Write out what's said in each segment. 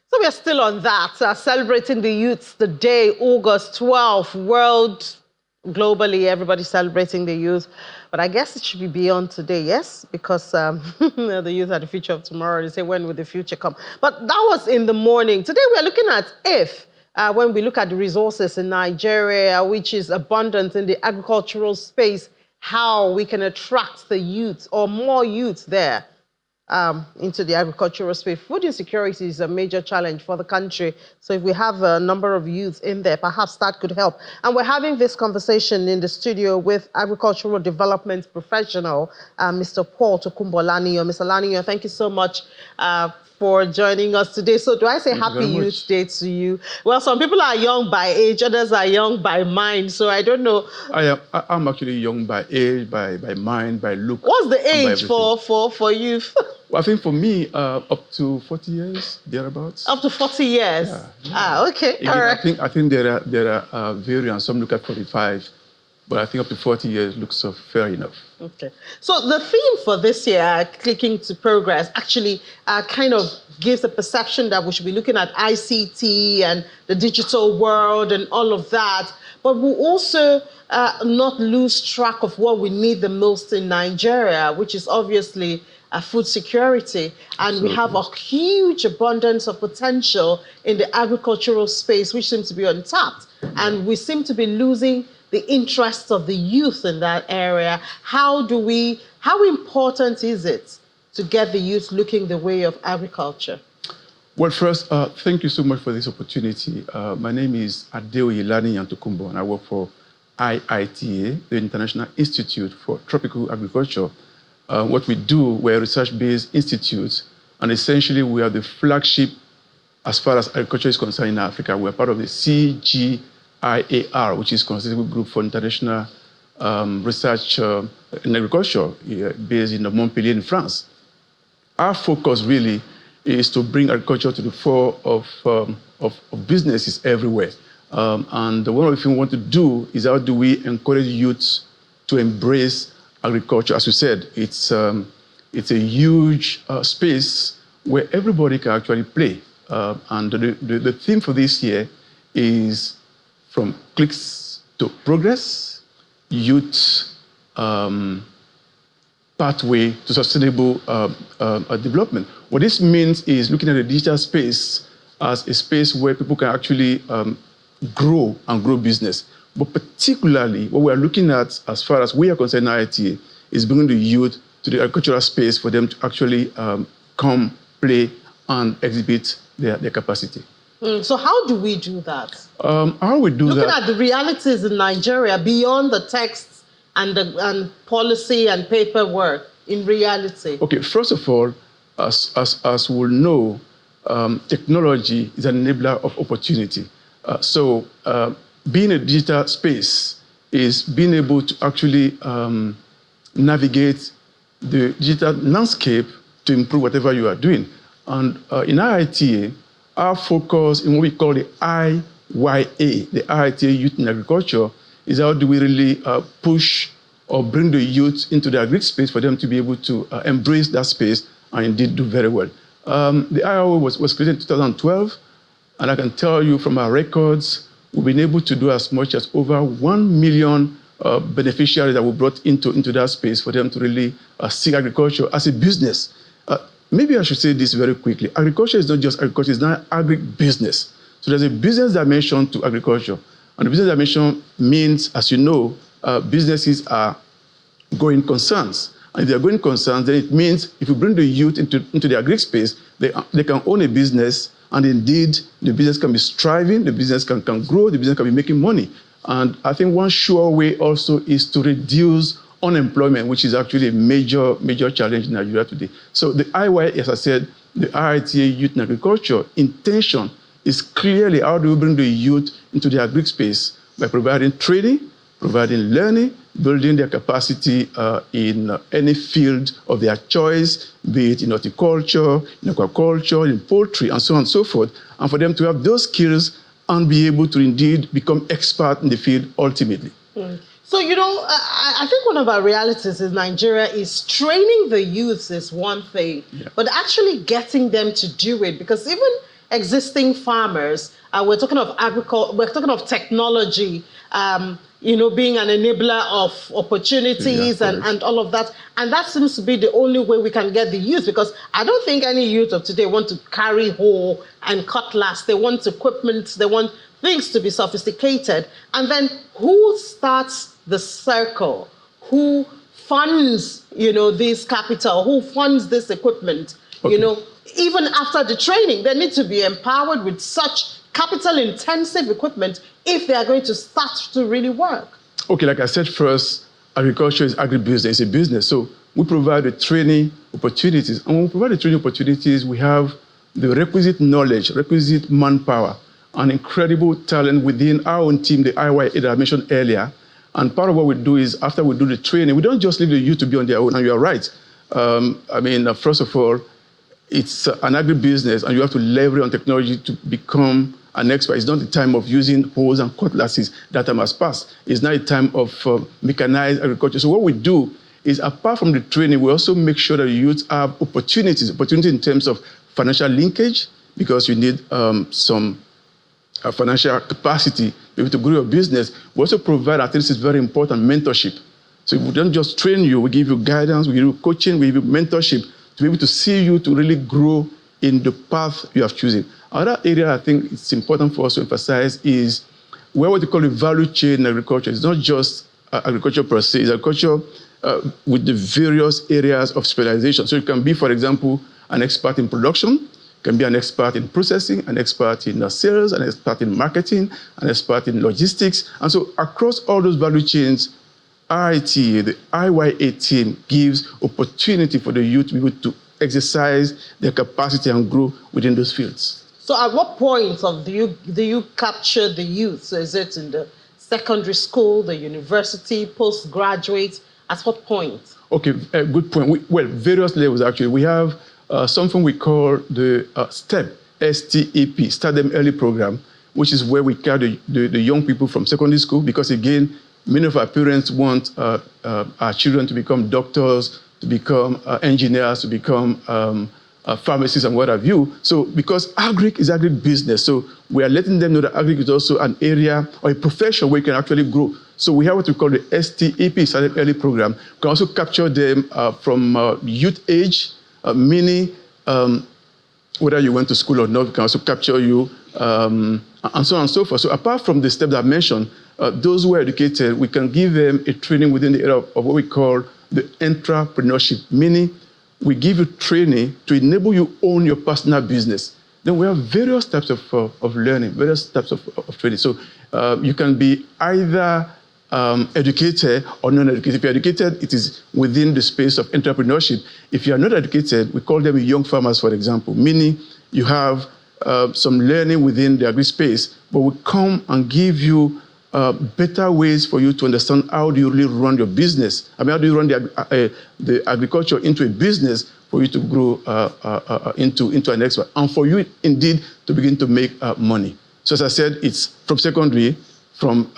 So we're still on that, celebrating the youths, the day, August 12th, globally, everybody's celebrating the youth. But I guess it should be beyond today, yes? Because the youth are the future of tomorrow. They say, when will the future come? But that was in the morning. Today we're looking at when we look at the resources in Nigeria, which is abundant in the agricultural space, how we can attract the youth or more youth there. Into the agricultural space. Food insecurity is a major challenge for the country. So if we have a number of youth in there, perhaps that could help. And we're having this conversation in the studio with agricultural development professional, Mr. Paul Tokunbo Laniyo. Mr. Laniyo, thank you so much for joining us today. So do I say happy Youth Day to you? Well, some people are young by age, others are young by mind. So I don't know. I'm actually young by age, by mind, by look. What's the age for youth? Well, I think for me, up to 40 years, thereabouts. Up to 40 years? Yeah. Okay, Again, all right. I think there are variants. Some look at 45, but I think up to 40 years looks fair enough. Okay. So the theme for this year, Clicking to Progress, actually kind of gives the perception that we should be looking at ICT and the digital world and all of that, but we'll also not lose track of what we need the most in Nigeria, which is obviously food security. And Absolutely. We have a huge abundance of potential in the agricultural space, which seems to be untapped. And we seem to be losing the interests of the youth in that area. How important is it to get the youth looking the way of agriculture? Well, first, thank you so much for this opportunity. My name is Adeoye Laniyo Tokunbo, and I work for IITA, the International Institute for Tropical Agriculture. What we do, we're a research-based institute, and essentially we are the flagship as far as agriculture is concerned in Africa. We're part of the CGIAR, which is Consultative Group for International Research in Agriculture, based in Montpellier in France. Our focus really is to bring agriculture to the fore of businesses everywhere. And one of the things we want to do is how do we encourage youth to embrace agriculture. As you said, it's a huge space where everybody can actually play. And the theme for this year is from clicks to progress, youth pathway to sustainable development. What this means is looking at the digital space as a space where people can actually grow business. But particularly, what we are looking at, as far as we are concerned in IITA, is bringing the youth to the agricultural space for them to actually come, play, and exhibit their capacity. So how do we do that? How we do that? Looking at the realities in Nigeria, beyond the texts and policy and paperwork, in reality. Okay, first of all, as we'll know, technology is an enabler of opportunity. Being a digital space is being able to actually navigate the digital landscape to improve whatever you are doing. And in IITA, our focus in what we call the IYA, the IITA Youth in Agriculture, is how do we really push or bring the youth into the agri space for them to be able to embrace that space and indeed do very well. The IYA was created in 2012, and I can tell you from our records, we've been able to do as much as over 1 million beneficiaries that we brought into that space for them to really see agriculture as a business. Maybe I should say this very quickly. Agriculture is not just agriculture, it's not agribusiness. So there's a business dimension to agriculture. And the business dimension means, as you know, businesses are going concerns. And if they're going concerns, then it means if you bring the youth into the agri space, they can own a business. And indeed, the business can be striving, the business can grow, the business can be making money. And I think one sure way also is to reduce unemployment, which is actually a major challenge in Nigeria today. So the IY, as I said, the IITA Youth in Agriculture intention is clearly how do we bring the youth into the agri space by providing training, providing learning, building their capacity in any field of their choice, be it in horticulture, in aquaculture, in poultry, and so on and so forth, and for them to have those skills and be able to indeed become expert in the field ultimately. So, you know, I think one of our realities in Nigeria is training the youth is one thing, but actually getting them to do it, because even existing farmers. We're talking of agriculture. We're talking of technology. Being an enabler of opportunities and all of that. And that seems to be the only way we can get the youth, because I don't think any youth of today want to carry hoe and cutlass. They want equipment. They want things to be sophisticated. And then who starts the circle? Who funds, this capital? Who funds this equipment? Okay. Even after the training, they need to be empowered with such capital-intensive equipment if they are going to start to really work. Okay, like I said first, agriculture is agribusiness, it's a business. So we provide the training opportunities. And when we provide the training opportunities, we have the requisite knowledge, requisite manpower, and incredible talent within our own team, the IYA that I mentioned earlier. And part of what we do is, after we do the training, we don't just leave the youth to be on their own, and you are right. First of all, it's an agribusiness, and you have to leverage on technology to become an expert. It's not the time of using hoes and cutlasses. That time has passed. It's now a time of mechanized agriculture. So what we do is, apart from the training, we also make sure that the youth have opportunities in terms of financial linkage, because you need some financial capacity to be able to grow your business. We also provide, I think this is very important, mentorship. So we don't just train you, we give you guidance, we give you coaching, we give you mentorship to be able to see you to really grow in the path you have chosen. Another area I think it's important for us to emphasize is what we call the value chain in agriculture. It's not just agriculture per se, it's agriculture with the various areas of specialization. So you can be, for example, an expert in production, you can be an expert in processing, an expert in sales, an expert in marketing, an expert in logistics. And so across all those value chains, RITA, the IYA team, gives opportunity for the youth to be able to exercise their capacity and grow within those fields. So at what point do you capture the youth? So is it in the secondary school, the university, postgraduate? At what point? Okay, good point. Various levels actually. We have something we call the STEP, STEP, Start Them Early Program, which is where we carry the young people from secondary school, because again, many of our parents want our children to become doctors, to become engineers, to become pharmacists and what have you. So because agric is agribusiness, so we are letting them know that agric is also an area or a profession where you can actually grow. So we have what we call the STEP, Started Early Program. We can also capture them from youth age, meaning whether you went to school or not, we can also capture you, and so on and so forth. So apart from the steps that I mentioned, those who are educated, we can give them a training within the area of what we call the entrepreneurship, meaning we give you training to enable you own your personal business. Then we have various types of learning, various types of training. So you can be either educated or non-educated. If you're educated, it is within the space of entrepreneurship. If you are not educated, we call them young farmers, for example, meaning you have some learning within the agri space, but we come and give you better ways for you to understand how do you really run your business. I mean, how do you run the agriculture into a business for you to grow into an expert, and for you indeed to begin to make money. So as I said, it's from secondary, from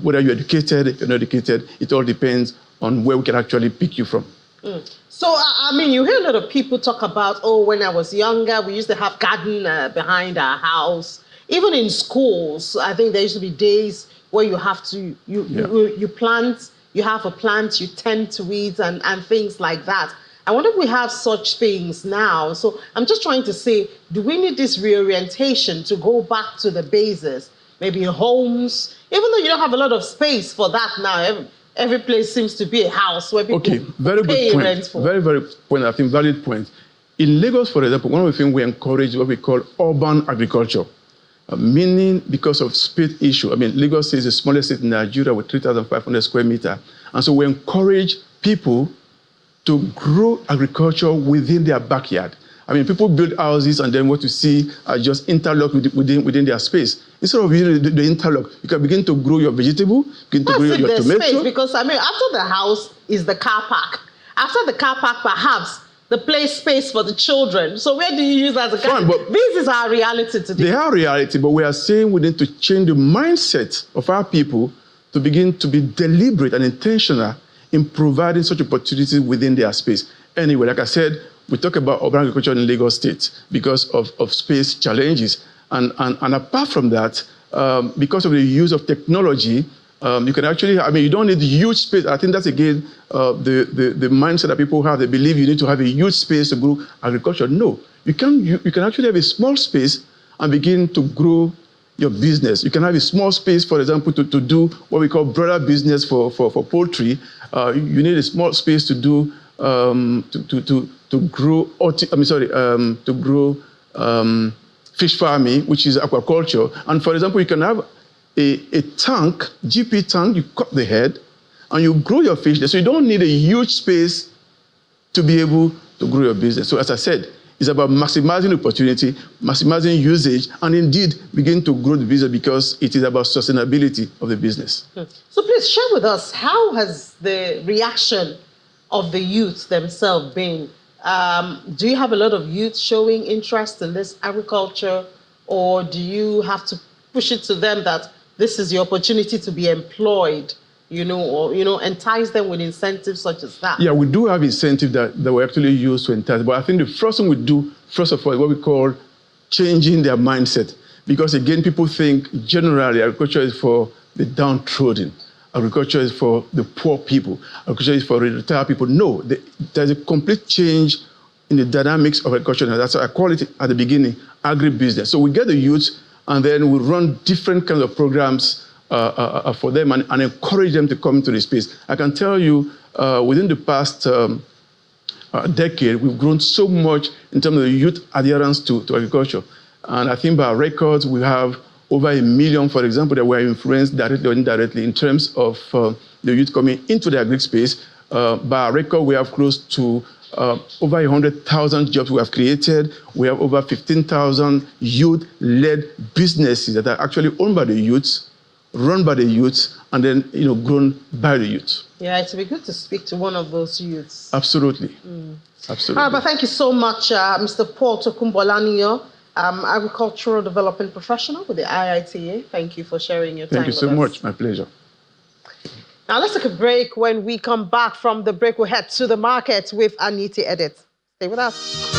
whether you're educated, if you're not educated, it all depends on where we can actually pick you from. So, I mean, you hear a lot of people talk about, when I was younger, we used to have garden behind our house. Even in schools, I think there used to be days where you have to, you plant, you have a plant, you tend to weeds and things like that. I wonder if we have such things now. So I'm just trying to say, do we need this reorientation to go back to the basis? Maybe homes, even though you don't have a lot of space for that now. Every place seems to be a house where people pay rent for. Very, very point. I think valid point. In Lagos, for example, one of the things we encourage what we call urban agriculture. Meaning because of space issue. I mean, Lagos is the smallest state in Nigeria with 3,500 square meters. And so we encourage people to grow agriculture within their backyard. I mean, people build houses and then what you see are just interlocked within their space. Instead of using the interlock, you can begin to grow your vegetable, begin to grow your tomato. Space, because, I mean, after the house is the car park. After the car park, perhaps, the play space for the children. So where do you use that as a garden? This is our reality today. They are reality, but we are saying we need to change the mindset of our people to begin to be deliberate and intentional in providing such opportunities within their space. Anyway, like I said, we talk about urban agriculture in Lagos State because of space challenges. And apart from that, because of the use of technology, you can actually, you don't need huge space. I think that's, again, the mindset that people have. They believe you need to have a huge space to grow agriculture. No, you can actually have a small space and begin to grow your business. You can have a small space, for example, to do what we call broader business for poultry. You need a small space to do to grow fish farming, which is aquaculture. And for example, you can have a tank, GP tank. You cut the head, and you grow your fish there. So you don't need a huge space to be able to grow your business. So as I said, it's about maximizing opportunity, maximizing usage, and indeed begin to grow the business because it is about sustainability of the business. So please share with us, how has the reaction of the youth themselves been? Do you have a lot of youth showing interest in this agriculture, or do you have to push it to them that this is the opportunity to be employed? Or entice them with incentives such as that? Yeah, we do have incentives that we actually use to entice. But I think the first thing we do, first of all, is what we call changing their mindset. Because again, people think generally agriculture is for the downtrodden. Agriculture is for the poor people. Agriculture is for retired people. No, there's a complete change in the dynamics of agriculture. And that's why I call it at the beginning, agribusiness. So we get the youth, and then we run different kinds of programs for them and encourage them to come into the space. I can tell you, within the past decade, we've grown so much in terms of the youth adherence to agriculture. And I think by records, we have over 1 million, for example, that were influenced directly or indirectly in terms of the youth coming into the agri space. By record, we have close to over 100,000 jobs we have created. We have over 15,000 youth-led businesses that are actually owned by the youths, run by the youth, and then grown by the youth. Yeah, it would be good to speak to one of those youths. Absolutely. Absolutely. All right, but thank you so much, Mr. Paul Tokumbolaniyo, agricultural development professional with the IITA. Thank you for sharing your time with us. Thank you so much. My pleasure. Now let's take a break. When we come back from the break, we'll head to the market with Aniti Edit. Stay with us.